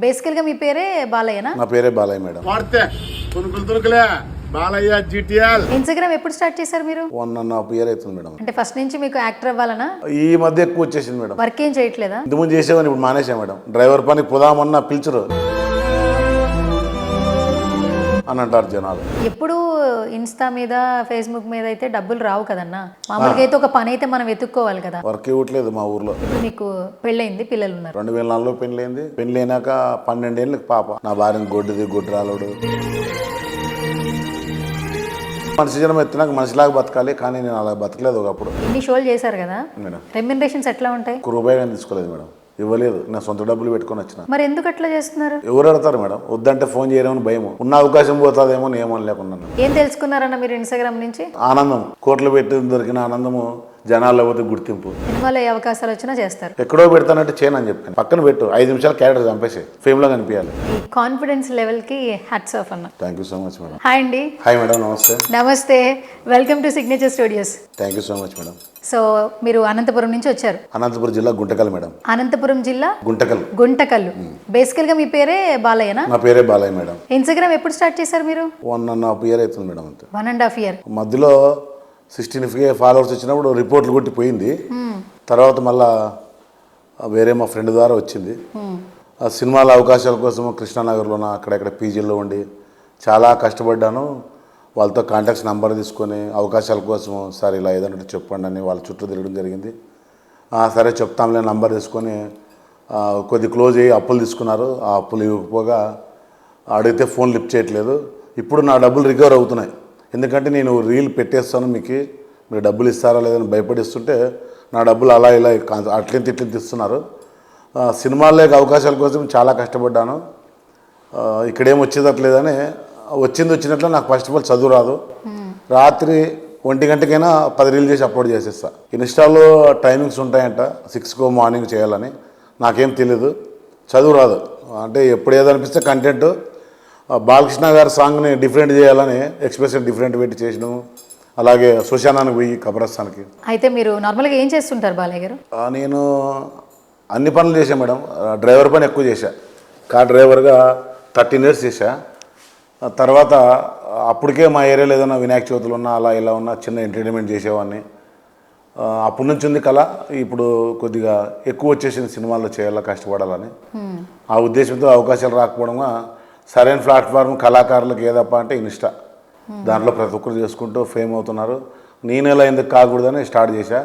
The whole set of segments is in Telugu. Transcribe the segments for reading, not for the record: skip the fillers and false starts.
బేసికల్గా మీ పేరే బాలయ్యనా? నా పేరే బాలయ్య మేడం. వాడితే కొనుక్కులు దొరకలే బాలయ్య జిటిఎల్. ఇన్స్టాగ్రామ్ ఎప్పుడు స్టార్ట్ చేశారు మీరు? 1.5 year అవుతుంది మేడం. అంటే ఫస్ట్ నుంచి మీకు యాక్టర్ అవ్వాలనా? ఈ మధ్య ఎక్కువ వచ్చేసింది మేడం. వర్క్ ఏం చేయట్లేదా? ఇంతకుముందు చేసేవాని, ఇప్పుడు మానేసా మేడం. డ్రైవర్ పనికి పోదామన్నా పిలిచరు అని అంటారు జనాలు. ఎప్పుడు ఇన్స్టా మీద ఫేస్బుక్ మీద అయితే డబ్బులు రావు కదన్నా. మామూలుగా అయితే ఒక పని అయితే మనం వెతుక్కోవాలి కదా. వర్క్ ఇవ్వట్లేదు మా ఊర్లో. ఇప్పుడు మీకు పెళ్ళైంది, పిల్లలు ఉన్నారు. 2004లో పెళ్ళైంది. పెళ్ళైనాక 12 ఏళ్ళకి పాప. నా భార్యను గొడ్డు రాలుడు. మనిషి జనం ఎత్తినాక మనిషిలాగా బతకాలి, కానీ నేను అలా బతకలేదు ఒకప్పుడు. ఇన్ని షోలు చేశారు కదా మేడం, రెమ్యునరేషన్స్ ఎట్లా ఉంటాయి? ₹1 కానీ తీసుకోలేదు మేడం. ఇవ్వలేదు. నా సొంత డబ్బులు పెట్టుకొని వచ్చిన. మరి ఎందుకు అట్లా చేస్తున్నారు? ఎవరు అడతారు మేడం? వద్దంటే ఫోన్ చేయలేమని భయం. ఉన్న అవకాశం పోతుందేమో ఏమనలేకున్నాను. ఏం తెలుసుకున్నారన్న మీరు ఇన్స్టాగ్రామ్ నుంచి? ఆనందం, కోట్లు పెట్టి దొరికిన ఆనందము, జనాల్లో పోతే గుర్తింపు. సినిమాలో ఏ అవకాశాలు వచ్చినా చేస్తారు. ఎక్కడో పెడతానంటే చేయను అని చెప్పాను. పక్కన పెట్టు, 5 నిమిషాలు క్యారెక్టర్ చంపేసి ఫేమ్లో కనిపించాలి. ఈ కాన్ఫిడెన్స్ లెవెల్కి హ్యాట్స్ ఆఫ్ అన్న. Thank you so much madam. Hi అండి. హాయ్ మేడం, నమస్తే. నమస్తే, welcome to signature studios. Thank you so much madam. So మీరు అనంతపురం నుంచి వచ్చారు? అనంతపురం జిల్లా గుంటకల్ మేడం. అనంతపురం జిల్లా గుంటకల్. బేసికల్ గా మీ పేరే బాలయ్యనా? నా పేరే బాలయ్య మేడం. ఇన్స్టాగ్రామ్ ఎప్పుడు స్టార్ట్ చేశారు మీరు? 1.5 year అవుతుంది మేడం. అంతే. 1.5 year. మధ్యలో 16K ఫాలోవర్స్ వచ్చినప్పుడు రిపోర్ట్లు కొట్టి పోయింది. తర్వాత మళ్ళా వేరే మా ఫ్రెండ్ ద్వారా వచ్చింది. ఆ సినిమాల అవకాశాల కోసం కృష్ణానగర్లోన అక్కడెక్కడ పీజీల్లో ఉండి చాలా కష్టపడ్డాను. వాళ్ళతో కాంటాక్ట్స్ నెంబర్ తీసుకొని అవకాశాల కోసం సార్ ఇలా ఏదన్నట్టు చెప్పండి అని వాళ్ళ చుట్టూ తిరగడం జరిగింది. సరే చెప్తాంలే నంబర్ తీసుకొని కొద్ది క్లోజ్ అయ్యి అప్పులు తీసుకున్నారు. ఆ అప్పులు ఇవ్వకపోగా అడిగితే ఫోన్ లిఫ్ట్ చేయట్లేదు. ఇప్పుడు నా డబ్బులు రికవర్ అవుతున్నాయి. ఎందుకంటే నేను రీల్ పెట్టేస్తాను, మీరు డబ్బులు ఇస్తారా లేదని భయపడిస్తుంటే నా డబ్బులు అలా ఇలా అట్లింత ఇట్లింత ఇస్తున్నారు. సినిమాల్లోకి అవకాశాల కోసం చాలా కష్టపడ్డాను. ఇక్కడేం వచ్చేదట్లేదని వచ్చినట్లు నాకు ఫస్ట్ ఆఫ్ ఆల్ చదువు రాదు. రాత్రి 1 గంటకైనా 10 రీల్ చేసి అప్లోడ్ చేసేస్తా. ఇన్స్టాలో టైమింగ్స్ ఉంటాయంట, 6 మార్నింగ్ చేయాలని. నాకేం తెలీదు, చదువు రాదు. అంటే ఎప్పుడు ఏదనిపిస్తే కంటెంట్. బాలకృష్ణ గారి సాంగ్ని డిఫరెంట్ చేయాలని ఎక్స్ప్రెషన్ డిఫరెంట్ పెట్టి చేసినాము. అలాగే సుశానానికి పోయి కబ్రస్థాన్కి. అయితే మీరు నార్మల్గా ఏం చేస్తుంటారు బాలయ్య గారు? నేను అన్ని పనులు చేశాను మేడం. డ్రైవర్ పని ఎక్కువ చేశా. కార్ డ్రైవర్గా 13 years చేశా. తర్వాత అప్పటికే మా ఏరియాలో ఏదైనా వినాయక చవితులు ఉన్నా అలా ఇలా ఉన్నా చిన్న ఎంటర్టైన్మెంట్ చేసేవాడిని. అప్పటి నుంచి ఉంది కళ. ఇప్పుడు కొద్దిగా ఎక్కువ వచ్చేసింది సినిమాల్లో చేయాలా, కష్టపడాలని. ఆ ఉద్దేశంతో అవకాశాలు రాకపోవడం, సరైన ప్లాట్ఫామ్ కళాకారులకు ఏదప్ప అంటే ఇన్స్టా. దాంట్లో ప్రతి ఒక్కరు చేసుకుంటూ ఫేమ్ అవుతున్నారు. నేను ఎలా ఎందుకు కాకూడదని స్టార్ట్ చేశా.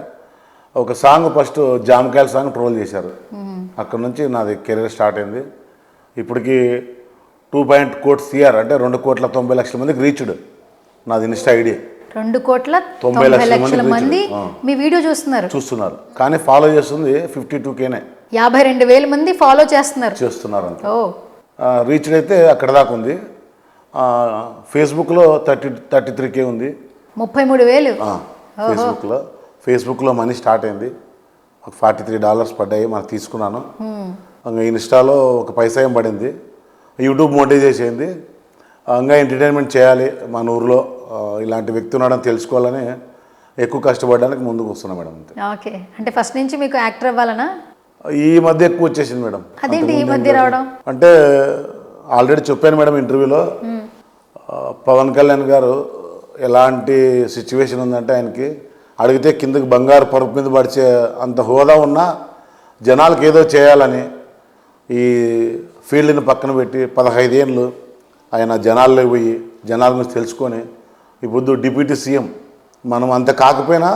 ఒక సాంగ్ ఫస్ట్ జామకాయల సాంగ్ ట్రోల్ చేశారు. అక్కడ నుంచి నాది కెరీర్ స్టార్ట్ అయింది. ఇప్పటికి 2.1 crore అంటే 2,90,00,000 మందికి రీచ్డ్ నాది ఇన్స్టా ఐడి. 2,90,00,000 మంది మీ వీడియో చూస్తున్నారు. కానీ ఫాలో చేస్తుంది 52Kనే. 52,000 మంది ఫాలో చేస్తున్నారు అంత. రీచ్డ్ అయితే అక్కడ దాకా ఉంది. ఫేస్బుక్లో 33K ఉంది. 33,000 ఫేస్బుక్లో మనీ స్టార్ట్ అయింది. ఒక $43 పడ్డాయి, మనకు తీసుకున్నాను. ఇంకా ఇన్స్టాలో ఒక పైసా ఏం పడింది. యూట్యూబ్ మోటివేట్ అయింది. ఇంకా ఎంటర్టైన్మెంట్ చేయాలి, మన ఊరిలో ఇలాంటి వ్యక్తి ఉన్నాడని తెలుసుకోవాలని ఎక్కువ కష్టపడడానికి ముందుకు వస్తున్నా మేడం. అంతే. ఓకే, అంటే ఫస్ట్ నుంచి మీకు యాక్టర్ అవ్వాలనా? ఈ మధ్య ఎక్కువ వచ్చేసింది మేడం. అదేంటి ఈ మధ్య రావడం? అంటే ఆల్రెడీ చెప్పాను మేడం ఇంటర్వ్యూలో. పవన్ కళ్యాణ్ గారు ఎలాంటి సిచ్యువేషన్ ఉందంటే ఆయనకి అడిగితే కిందకి బంగారు పరుపు మీద పడిచే అంత హోదా ఉన్నా జనాలకు ఏదో చేయాలని ఈ ఫీల్డ్ని పక్కన పెట్టి 15 ఏళ్ళు ఆయన జనాల్లో పోయి జనాల గురించి తెలుసుకొని ఇప్పుడు డిప్యూటీ సీఎం. మనం అంత కాకపోయినా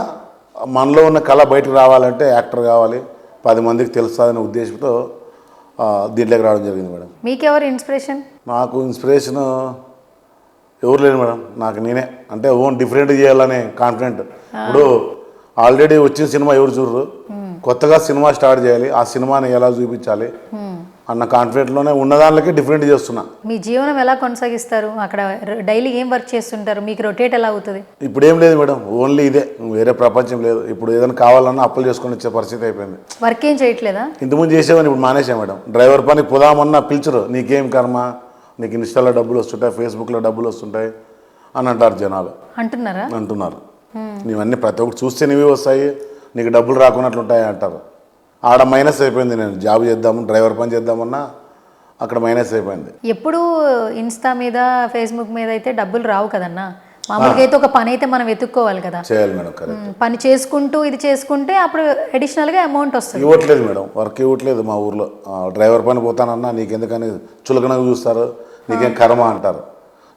మనలో ఉన్న కళ బయటకు రావాలంటే యాక్టర్ కావాలి, 10 మందికి తెలుస్తుందనే ఉద్దేశంతో దీంట్లోకి రావడం జరిగింది మేడం. మీకెవరు ఇన్స్పిరేషన్? నాకు ఇన్స్పిరేషన్ ఎవరు లేరు మేడం, నాకు నేనే. అంటే డిఫరెంట్ చేయాలనే కాన్ఫిడెంట్. ఇప్పుడు ఆల్రెడీ వచ్చిన సినిమా ఎవరు చూడరు, కొత్తగా సినిమా స్టార్ట్ చేయాలి, ఆ సినిమాని ఎలా చూపించాలి అన్న కాన్ఫిడెంట్లోనే ఉన్నదానికి డిఫరెంట్ చేస్తున్నా. మీ జీవనం ఎలా కొనసాగిస్తారు? అక్కడ డైలీ ఏం వర్క్ చేస్తుంటారు? మీకు రొటేట్ ఎలా అవుతుంది? ఇప్పుడు ఏం లేదు మేడం, ఓన్లీ ఇదే, వేరే ప్రపంచం లేదు. ఇప్పుడు ఏదైనా కావాలన్నా అప్పులు చేసుకొని వచ్చే పరిస్థితి అయిపోయింది. వర్క్ ఏం చేయట్లేదా? ఇంతకుముందు చేసేవాడిని, ఇప్పుడు మానేసా మేడం. డ్రైవర్ పనికి పోదామన్నా పిలిచరు. నీకేం కర్మ, నీకు ఇన్స్టాలో డబ్బులు వస్తుంటాయి, ఫేస్బుక్లో డబ్బులు వస్తుంటాయి అని అంటారు జనాలు. అంటున్నారు. నీవన్నీ ప్రతి ఒక్కటి చూస్తే నీవే వస్తాయి, నీకు డబ్బులు రాకున్నట్లుంటాయి అంటారు. ఆడ మైనస్ అయిపోయింది. నేను జాబ్ చేద్దాము, డ్రైవర్ పని చేద్దామన్నా అక్కడ మైనస్ అయిపోయింది. ఎప్పుడు ఇన్స్టా మీద ఫేస్బుక్ మీద అయితే డబ్బులు రావు కదన్నా. మామూలుగా అయితే ఒక పని అయితే మనం వెతుక్కోవాలి కదా. చేయాలి మేడం, కరెక్ట్. పని చేసుకుంటూ ఇది చేసుకుంటే అప్పుడు అడిషనల్గా అమౌంట్ వస్తుంది. ఇవ్వట్లేదు మేడం, వర్క్ ఇవ్వట్లేదు మా ఊర్లో. డ్రైవర్ పని పోతానన్నా నీకెందుకని చులకనగా చూస్తారు, నీకేం కర్మ అంటారు.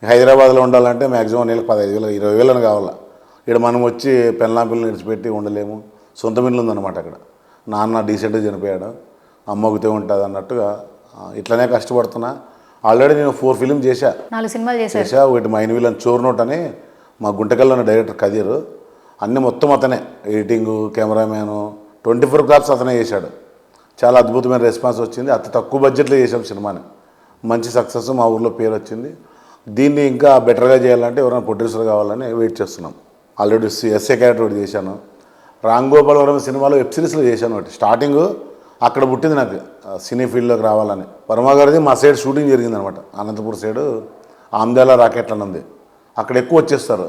హైదరాబాద్లో ఉండాలంటే మ్యాక్సిమం నెలకు 15,000 20,000 కావాలా. ఇక్కడ మనం వచ్చి పెళ్ళాం పిల్లలు విడిచిపెట్టి ఉండలేము. సొంత ఇల్లు ఉందన్నమాట అక్కడ. నాన్న డీసెంట్గా చనిపోయాడు, అమ్మ ఒకతే ఉంటుంది అన్నట్టుగా ఇట్లనే కష్టపడుతున్నా. ఆల్రెడీ నేను 4 ఫిలిం చేశా, 4 సినిమాలు చేశా. ఒకటి మైన్ విలన్ చోర్ నోట్ అని మా గుంటకల్లో ఉన్న డైరెక్టర్ కదీర్, అన్నీ మొత్తం అతనే ఎడిటింగు, కెమెరామ్యాను, 24 క్రాప్స్ అతనే చేశాడు. చాలా అద్భుతమైన రెస్పాన్స్ వచ్చింది. అతి తక్కువ బడ్జెట్లో చేసాం సినిమాని, మంచి సక్సెస్, మా ఊర్లో పేరు వచ్చింది. దీన్ని ఇంకా బెటర్గా చేయాలంటే ఎవరైనా ప్రొడ్యూసర్ కావాలని వెయిట్ చేస్తున్నాం. ఆల్రెడీ ఎస్ఏ క్యారెక్టర్ ఒకటి చేశాను. రామ్ గోపాల్ వరం సినిమాలో వెబ్ సిరీస్లో చేశాను ఒకటి. స్టార్టింగ్ అక్కడ పుట్టింది నాకు సినీ ఫీల్డ్లోకి రావాలని. వర్మ గారిది మా సైడ్ షూటింగ్ జరిగింది అనమాట, అనంతపూర్ సైడు ఆమ్దాల రాకెట్ అని ఉంది. అక్కడ ఎక్కువ వచ్చేస్తారు.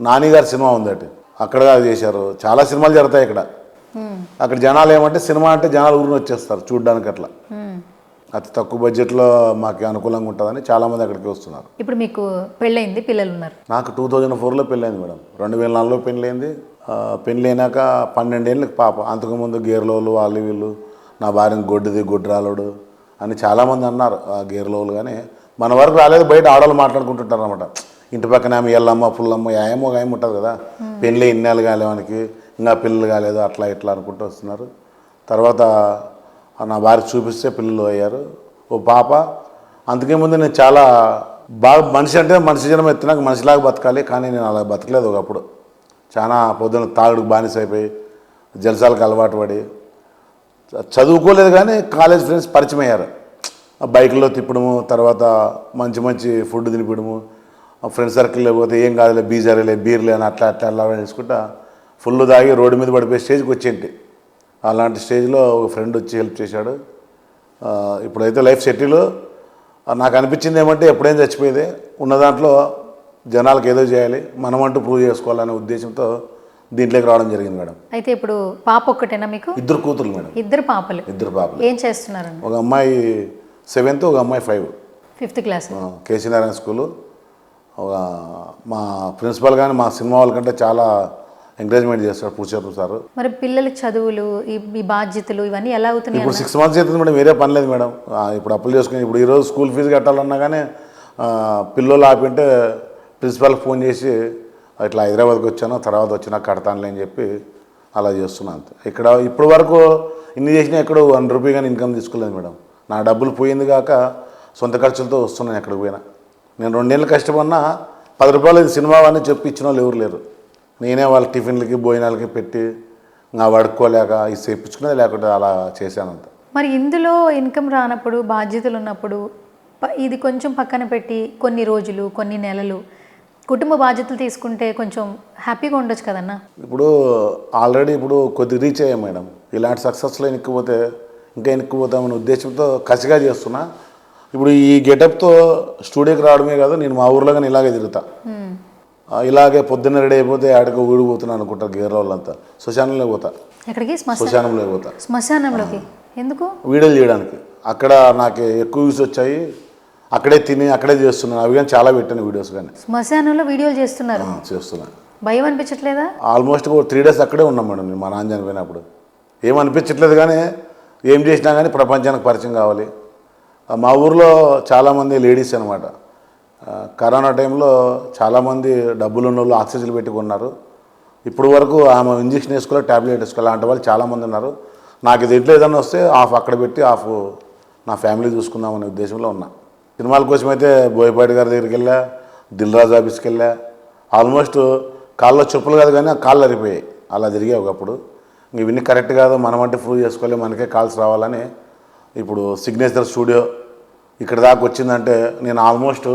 నాని గారి సినిమా ఉంది అటు, అక్కడ చేశారు. చాలా సినిమాలు జరుగుతాయి ఇక్కడ. అక్కడ జనాలు ఏమంటే సినిమా అంటే జనాలు ఊరిని వచ్చేస్తారు చూడడానికి. అట్లా అతి తక్కువ బడ్జెట్లో మాకు అనుకూలంగా ఉంటుందని చాలామంది అక్కడికి వస్తున్నారు. ఇప్పుడు మీకు పెళ్ళయింది, పిల్లలు ఉన్నారు? నాకు 2004లో పెళ్ళైంది మేడం, 2004లో పెళ్ళైంది. పెళ్ళి అయినాక 12 ఏళ్ళకి పాప. అంతకుముందు గేర్లోలు వాళ్ళు వీళ్ళు నా భార్యను గొడ్రాలుడు అని చాలామంది అన్నారు ఆ గేర్లోలు. కానీ మన వరకు రాలేదు. బయట ఆడవాళ్ళు మాట్లాడుకుంటుంటారు అనమాట. ఇంటి పక్కన ఆమె ఎల్లమ్మ పుల్లమ్మ ఏమో ఏమి ఉంటుంది కదా, పెళ్ళి ఇన్నేళ్ళు కాలేవానికి, ఇంకా పిల్లలు కాలేదు, అట్లా ఇట్లా అనుకుంటూ వస్తున్నారు. తర్వాత నా భార్య చూపిస్తే పిల్లలు అయ్యారు, ఓ పాప. అందుకే ముందు నేను చాలా బాగా మనిషి అంటే మనిషి జనం ఎత్తినాక మనిషిలాగా బతకాలి, కానీ నేను అలా బతకలేదు. ఒకప్పుడు చాలా పొద్దున్న తాగుడుకు బానిస అయిపోయి జలసాలకు అలవాటు పడి చదువుకోలేదు. కానీ కాలేజ్ ఫ్రెండ్స్ పరిచయం అయ్యారు, బైక్లో తిప్పడము, తర్వాత మంచి మంచి ఫుడ్ తినిపించడము, ఫ్రెండ్ సర్కిల్లో పోతే ఏం కాదులే బీజారేలే బీర్లే అని అట్లా అట్లా అలా వేసుకుంటా ఫుల్ తాగి రోడ్డు మీద పడిపోయే స్టేజ్కి వచ్చేంటి. అలాంటి స్టేజ్లో ఒక ఫ్రెండ్ వచ్చి హెల్ప్ చేశాడు. ఇప్పుడైతే లైఫ్ సెటిల్. నాకు అనిపించింది ఏమంటే ఎప్పుడైనా చచ్చిపోయేదే, ఉన్న దాంట్లో జనాలకు ఏదో చేయాలి, మనమంటూ ప్రూవ్ చేసుకోవాలనే ఉద్దేశంతో దీంట్లోకి రావడం జరిగింది మేడం. అయితే ఇప్పుడు పాప ఒక్కటేనా మీకు? 2 కూతురు మేడం. 2 పాపలు? 2 పాపలు. ఏం చేస్తున్నారండి? ఒక అమ్మాయి 7th, ఒక అమ్మాయి 5th class. KC Narayana school. ఒక మా ప్రిన్సిపల్ కానీ మా సినిమా వాళ్ళకంటే చాలా ఎంకరేజ్మెంట్ చేస్తాడు పూచేపు సార్. మరి పిల్లలకి చదువులు, ఈ బాధ్యతలు ఇవన్నీ ఎలా అవుతున్నాయి? ఇప్పుడు 6 months అవుతుంది మేడం, వేరే పని లేదు మేడం. ఇప్పుడు అప్పులు చేసుకుని ఇప్పుడు ఈరోజు స్కూల్ ఫీజు కట్టాలన్నా కానీ పిల్లలు ఆపింటే ప్రిన్సిపాల్కి ఫోన్ చేసి ఇట్లా హైదరాబాద్కి వచ్చాను, తర్వాత వచ్చినా కడతానులే అని చెప్పి అలా చేస్తున్నాను అంతే. ఇక్కడ ఇప్పటి వరకు ఇన్ని చేసినా ఎక్కడో 1 రూపీ కానీ ఇన్కమ్ తీసుకోలేదు మేడం. నా డబ్బులు పోయింది కాక సొంత ఖర్చులతో వస్తున్నాను ఎక్కడికి పోయినా. నేను 2 నెలలు కష్టపడినా 10 రూపాయలు సినిమా అని చెప్పి ఇచ్చిన వాళ్ళు ఎవరు లేరు. నేనే వాళ్ళ టిఫిన్లకి భోజనాలకి పెట్టి ఇంకా వడుకోలేక ఇది చేయించుకునేది, లేకుంటే అలా చేశానంత. మరి ఇందులో ఇన్కమ్ రానప్పుడు, బాధ్యతలు ఉన్నప్పుడు ఇది కొంచెం పక్కన పెట్టి కొన్ని రోజులు, కొన్ని నెలలు కుటుంబ బాధ్యతలు తీసుకుంటే కొంచెం హ్యాపీగా ఉండొచ్చు కదన్నా. ఇప్పుడు ఆల్రెడీ ఇప్పుడు కొద్దిగా రీచ్ అయ్యాం మేడం. ఇలాంటి సక్సెస్లో ఎన్నికపోతే ఇంకా ఎన్నికపోతామనే ఉద్దేశంతో కసిగా చేస్తున్నా. ఇప్పుడు ఈ గెటప్తో స్టూడియోకి రావడమే కాదు, నేను మా ఊర్లో కానీ ఇలాగే తిరుగుతా. ఇలాగే పొద్దున్న రెడీ అయిపోతే ఆడకు ఊడిపోతున్నాను అనుకుంటారు గేర్ వాళ్ళంతా. శ్మశానంలో పోతా. ఎక్కడికి? శ్మశానంలో పోతా. శ్మశానంలోకి ఎందుకు? వీడియోలు చేయడానికి. అక్కడ నాకు ఎక్కువ వ్యూస్ వచ్చాయి, అక్కడే తిని అక్కడే చేస్తున్నాను. అవి కానీ చాలా పెట్టాను వీడియోస్. కానీ శ్మశానంలో వీడియోలు చేస్తున్నాను. చేస్తున్నాను. భయం అనిపించట్లేదా? ఆల్మోస్ట్ 3 days అక్కడే ఉన్నాం మేడం. నేను మా నాన్న చనిపోయినప్పుడు ఏమనిపించట్లేదు. కానీ ఏం చేసినా కానీ ప్రపంచానికి పరిచయం కావాలి. మా ఊర్లో చాలామంది లేడీస్ అనమాట. కరోనా టైంలో చాలామంది డబ్బులు ఉన్న వాళ్ళు ఆక్సిజన్లు పెట్టుకున్నారు. ఇప్పుడు వరకు ఆమె ఇంజక్షన్ వేసుకోవాలి, ట్యాబ్లెట్ వేసుకోవాలి, అలాంటి వాళ్ళు చాలామంది ఉన్నారు. నాకు ఇది ఇంట్లో ఏదైనా వస్తే హాఫ్ అక్కడ పెట్టి హాఫ్ నా ఫ్యామిలీ చూసుకుందామనే ఉద్దేశంలో ఉన్నా. సినిమాల కోసం అయితే బోయపాటి గారి దగ్గరికి వెళ్ళా, దిల్ రాజు ఆఫీస్కి వెళ్ళా. ఆల్మోస్ట్ కాళ్ళలో చెప్పులు కాదు కానీ కాళ్ళు అరిపోయాయి, అలా తిరిగాయి ఒకప్పుడు. ఇవన్నీ కరెక్ట్ కాదు, మనమంటే ప్రూవ్ చేసుకోవాలి, మనకే కాల్స్ రావాలని ఇప్పుడు సిగ్నేచర్ స్టూడియో ఇక్కడ దాకా వచ్చిందంటే నేను ఆల్మోస్ట్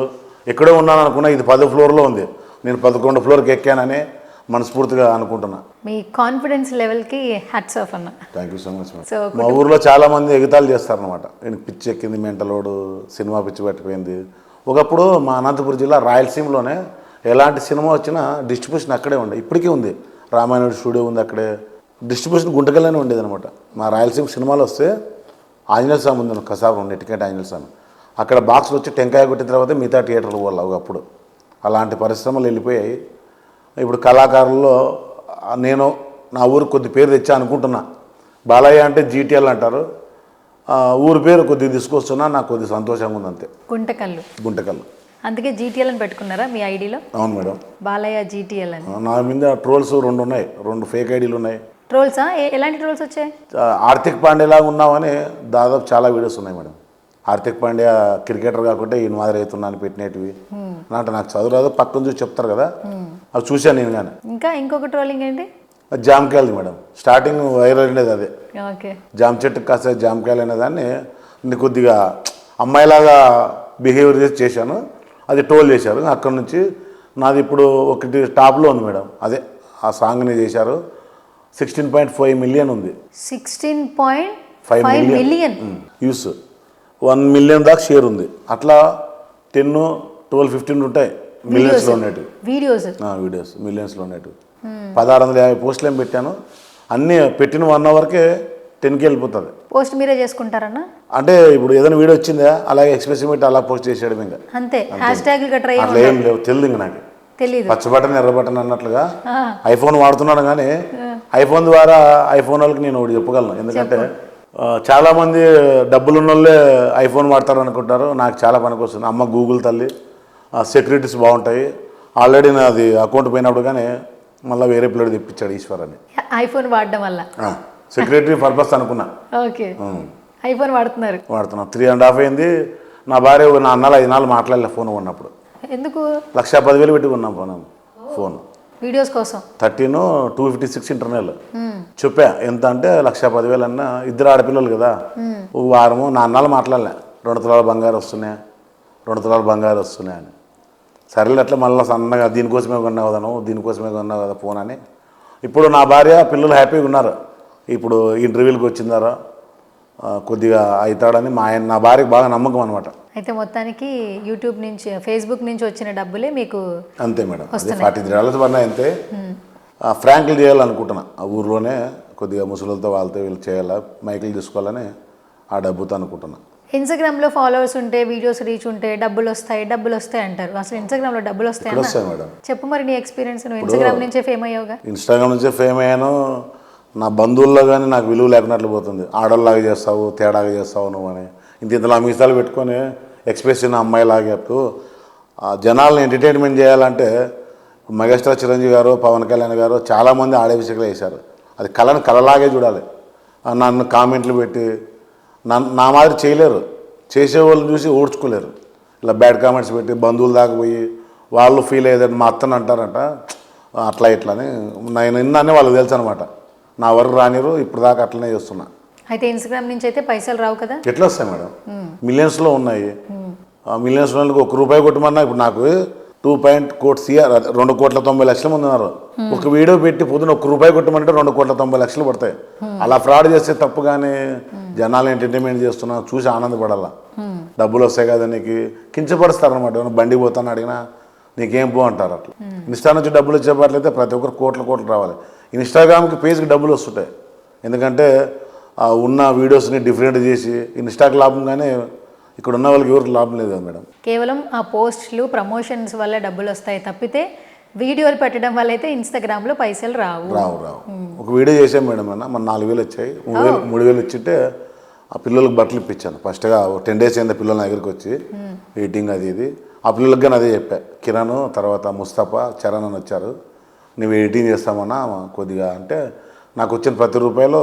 ఎక్కడో ఉన్నాను అనుకున్నా. ఇది 10th floorలో ఉంది, నేను 11వ ఫ్లోర్కి ఎక్కానని మనస్ఫూర్తిగా అనుకుంటున్నా. మీ కాన్ఫిడెన్స్ లెవెల్కి హ్యాట్స్ ఆఫ్ అన్న. Thank you so much madam. మా ఊర్లో చాలామంది ఎగతాళి చేస్తారనమాట. నేను పిచ్చి ఎక్కింది, మెంటలోడు, సినిమా పిచ్చి పట్టిపోయింది. ఒకప్పుడు మా అనంతపురం జిల్లా రాయలసీమలోనే ఎలాంటి సినిమా వచ్చినా డిస్ట్రిబ్యూషన్ అక్కడే ఉండే, ఇప్పటికీ ఉంది. రామాయణుడు స్టూడియో ఉంది అక్కడే. డిస్ట్రిబ్యూషన్ గుంటకల్లోనే ఉండేది అనమాట. మా రాయలసీమ సినిమాలు వస్తే ఆంజనేయ స్వామి ఉంది కసాపురం నెట్టికేట ఆంజనేయ స్వామి. అక్కడ బాక్స్లు వచ్చి టెంకాయ కొట్టిన తర్వాత మిగతా థియేటర్లు వాళ్ళు ఒకప్పుడు అలాంటి పరిశ్రమలు వెళ్ళిపోయాయి. ఇప్పుడు కళాకారుల్లో నేను నా ఊరికి కొద్ది పేరు తెచ్చా అనుకుంటున్నా. బాలయ్య అంటే జీటీఎల్ అంటారు, ఊరి పేరు కొద్దిగా తీసుకొస్తున్నా, నాకు కొద్దిగా సంతోషంగా ఉంది అంతే. గుంటకల్లు అందుకే జీటీఎల్ అని పెట్టుకున్నారా మీ ఐడిలో? అవును మేడం, బాలయ్య జీటీఎల్ అని. నా మీద ట్రోల్స్ 2 ఉన్నాయి, 2 ఫేక్ ఐడీలు ఉన్నాయి. ట్రోల్సా? ఎలాంటి ట్రోల్స్ వచ్చాయి? హార్దిక్ పాండ్యాలాగా ఉన్నామని దాదాపు చాలా వీడియోస్ ఉన్నాయి మేడం. హార్దిక్ పాండ్యా క్రికెటర్ కాకుంటే ఈయన మాదిరి అవుతున్నాను పెట్టినవి అంటే నాకు చదువు రాదు, పక్కన చూసి చెప్తారు కదా, అవి చూశాను నేను. కానీ ఇంకా ఇంకొక ట్రోలింగ్ ఏంటి? జామకాయలది మేడం, స్టార్టింగ్ వైరల్ అనేది అదే. ఓకే, జామ చెట్టుకు కాసే జామకాయలు అనేదాన్ని నేను కొద్దిగా అమ్మాయిలాగా బిహేవియర్ చేశాను, అది ట్రోల్ చేశారు. అక్కడ నుంచి నాది ఇప్పుడు ఒకటి టాప్లో ఉంది మేడం, అదే ఆ సాంగ్ని చేశారు. 16.5 మిలియన్ ఉంది. 16.5 మిలియన్ వ్యూస్, 1 మిలియన్ దాకా షేర్ ఉంది. అట్లా 10, 12, 15 ఉంటాయి మిలియన్స్లో ఉన్నట్టు వీడియోస్ మిలియన్స్లో ఉన్నట్టు. 1650 పోస్టులు ఏం పెట్టాను, అన్నీ పెట్టిన 1 అవర్కే 10K వెళ్ళిపోతుంది. పోస్ట్ మీరే చేసుకుంటారన్నా? అంటే ఇప్పుడు ఏదైనా వీడియో వచ్చిందా అలాగే ఎక్స్ప్రెసివ్ పెట్టి అలా పోస్ట్ చేసాడు. ఇంకా అంతే, హ్యాష్ ట్యాగ్లు గట్రా అట్లా ఏం లేవు, తెలియదు ఇంకా నాకు. పచ్చ బటన్ ఎర్ర బటన్ అన్నట్లుగా ఐఫోన్ వాడుతున్నాను, కానీ ఐఫోన్ ద్వారా ఐఫోన్ వాళ్ళకి నేను ఒకటి చెప్పగలను. ఎందుకంటే చాలామంది డబ్బులు ఉన్న వాళ్ళే ఐఫోన్ వాడతారు అనుకుంటారు, నాకు చాలా పనికి వస్తుంది. అమ్మ గూగుల్ తల్లి, సెక్యూరిటీస్ బాగుంటాయి. ఆల్రెడీ నాది అకౌంట్ పోయినప్పుడు కానీ మళ్ళీ వేరే ప్లేట్ తెప్పించాడు ఈశ్వర్ అని. ఐఫోన్ వాడడం వల్ల సెక్యూరిటీ పర్పస్ అనుకున్నా. ఓకే, ఐఫోన్ వాడుతున్నా 3.5 అయింది. నా భార్య నా అన్నలు 5 నాళ్ళు మాట్లాడలే ఫోన్ కొన్నప్పుడు. ఎందుకు? 1,10,000 పెట్టి కొన్నాం ఫోన్ వీడియోస్ కోసం. 13 256 ఇంటర్నల్ చెప్పా. ఎంత అంటే 1,10,000 అన్న. 2 ఆడపిల్లలు కదా, ఒక వారము నా అన్నాళ్ళు మాట్లాడలే. 2 తులాల బంగారు వస్తున్నాయి, 2 తులాల బంగారు వస్తున్నాయి అని. సరేలే అట్లా మళ్ళీ సన్నగా దీనికోసమే కొన్నావు కదా నువ్వు, దీనికోసమే కొన్నావు కదా ఫోన్ అని. ఇప్పుడు నా భార్య పిల్లలు హ్యాపీగా ఉన్నారు. ఇప్పుడు ఇంటర్వ్యూలకు వచ్చిందారా కొద్దిగా అవుతాడని నా భార్యకు బాగా నమ్మకం అనమాట. అయితే మొత్తానికి యూట్యూబ్ నుంచి, ఫేస్బుక్ నుంచి వచ్చిన డబ్బులే మీకు అంతే మేడం. $43 పడినాయి అంతే. ఫ్రాంక్లు చేయాలనుకుంటున్నా, ఆ ఊర్లోనే కొద్దిగా ముసలితో వాళ్ళతో వీళ్ళు చేయాలా, మైకులు తీసుకోవాలని ఆ డబ్బుతో అనుకుంటున్నా. ఇన్స్టాగ్రామ్లో ఫాలోవర్స్ ఉంటే, వీడియోస్ రీచ్ ఉంటే డబ్బులు వస్తాయి అంటారు. అసలు ఇన్స్టాగ్రామ్లో డబ్బులు వస్తాయి మేడం? చెప్పు మరి నీ ఎక్స్పీరియన్స్. నువ్వు ఇన్స్టాగ్రామ్ నుంచే ఫేమ్ అయ్యావుగా. ఇన్స్టాగ్రామ్ నుంచే ఫేమ్ అయ్యాను. నా బంధువుల్లో కానీ నాకు విలువ లేకున్నట్లు పోతుంది. ఆడోళ్ళలాగా చేస్తావు, తేడాగా చేస్తావు నువ్వు అని ఇంతలా మీసాలు పెట్టుకొని ఎక్స్ప్రెషన్ అమ్మాయిలాగే. అప్పుడు జనాలను ఎంటర్టైన్మెంట్ చేయాలంటే మెగాస్టార్ చిరంజీవి గారు, పవన్ కళ్యాణ్ గారు చాలామంది ఆడేవిషయాలు వేశారు. అది కళను కళలాగే చూడాలి. నన్ను కామెంట్లు పెట్టి నా మాదిరి చేయలేరు, చేసేవాళ్ళని చూసి ఓడ్చుకోలేరు. ఇలా బ్యాడ్ కామెంట్స్ పెట్టి బంధువులు దాకా పోయి వాళ్ళు ఫీల్ అయ్యేదంటే మా అత్తని అంటారంట అట్లా ఇట్లా అని. నేను నిన్ననే వాళ్ళకి తెలుసు అనమాట. నా వరకు రానిరు, ఇప్పుడు దాకా అట్లనే చేస్తున్నా. అయితే ఇన్స్టాగ్రామ్ నుంచి అయితే పైసలు రావు కదా? ఎట్లా వస్తాయి మేడం? మిలియన్స్లో ఉన్నాయి. మిలియన్స్లో ₹1 కొట్టమన్నా ఇప్పుడు నాకు 2.90 మంది ఉన్నారు. ఒక వీడియో పెట్టి పొద్దున ₹1 కొట్టమంటే 2.90 పడతాయి. అలా ఫ్రాడ్ చేస్తే తప్పు. కానీ జనాలు ఎంటర్టైన్మెంట్ చేస్తున్నా చూసి ఆనందపడాలా. డబ్బులు వస్తాయి కదా నీకు కించపరుస్తారనమాట. ఏమైనా బండి పోతాను అడిగినా నీకేం పో అంటారు. అట్లా ఇన్స్టా నుంచి డబ్బులు వచ్చేపట్లయితే ప్రతి ఒక్కరు కోట్లు రావాలి. ఇన్స్టాగ్రామ్కి పేజ్కి డబ్బులు వస్తుంటాయి. ఎందుకంటే ఉన్న వీడియోస్ని డిఫరెంట్ చేసి ఇన్స్టాకి లాభం, కానీ ఇక్కడ ఉన్న వాళ్ళకి ఎవరికి లాభం లేదు కదా మేడం. కేవలం ఆ పోస్టులు ప్రమోషన్స్ వల్ల డబ్బులు వస్తాయి తప్పితే వీడియోలు పెట్టడం వల్ల అయితే ఇన్స్టాగ్రామ్లో పైసలు రావు. ఒక వీడియో చేసాం మేడం అన్న, మన 4,000 వచ్చాయి. 3,000 ఇచ్చింటే ఆ పిల్లలకు బట్టలు ఇప్పించాను. ఫస్ట్గా 10 డేస్ అయింది పిల్లల దగ్గరికి వచ్చి ఎడిటింగ్ అది ఇది. ఆ పిల్లలకి కానీ అదే చెప్పా. కిరణ్ తర్వాత ముస్తఫా చరణ్ అని వచ్చారు. నువ్వు ఎడిటింగ్ చేస్తామన్నా కొద్దిగా అంటే నాకు వచ్చిన ప్రతి రూపాయలో